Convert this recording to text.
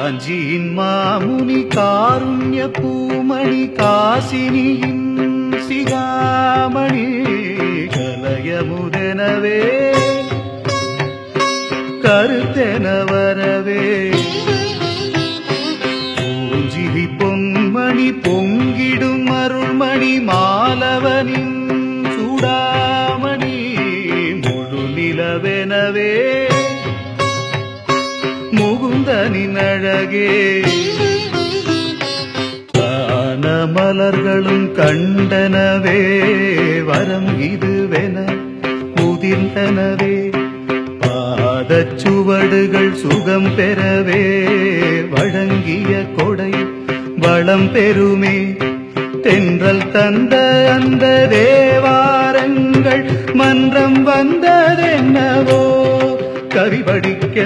காஞ்சியின் மாமுனி காருண்ய பூமணி காசினியின் சிகாமணி கலயமுதெனவே கருத்தென வரவே பூஞ்சிரி பொன்மணி பொங்கிடும் அருள்மணி மாலவனின் சூடாமணி முழு நிலவெனவே முகுந்தனின் அழகே கான மலர்களும் கண்டனவே வரம் இதுவென முதிர்ந்தனவே பாதச்சுவடுகள் சுகம் பெறவே வழங்கிய கொடை வளம் பெறுமே தென்றல் தந்த அந்த தேவாரங்கள் மன்றம் வந்ததென்னவோ கவிபடிக்க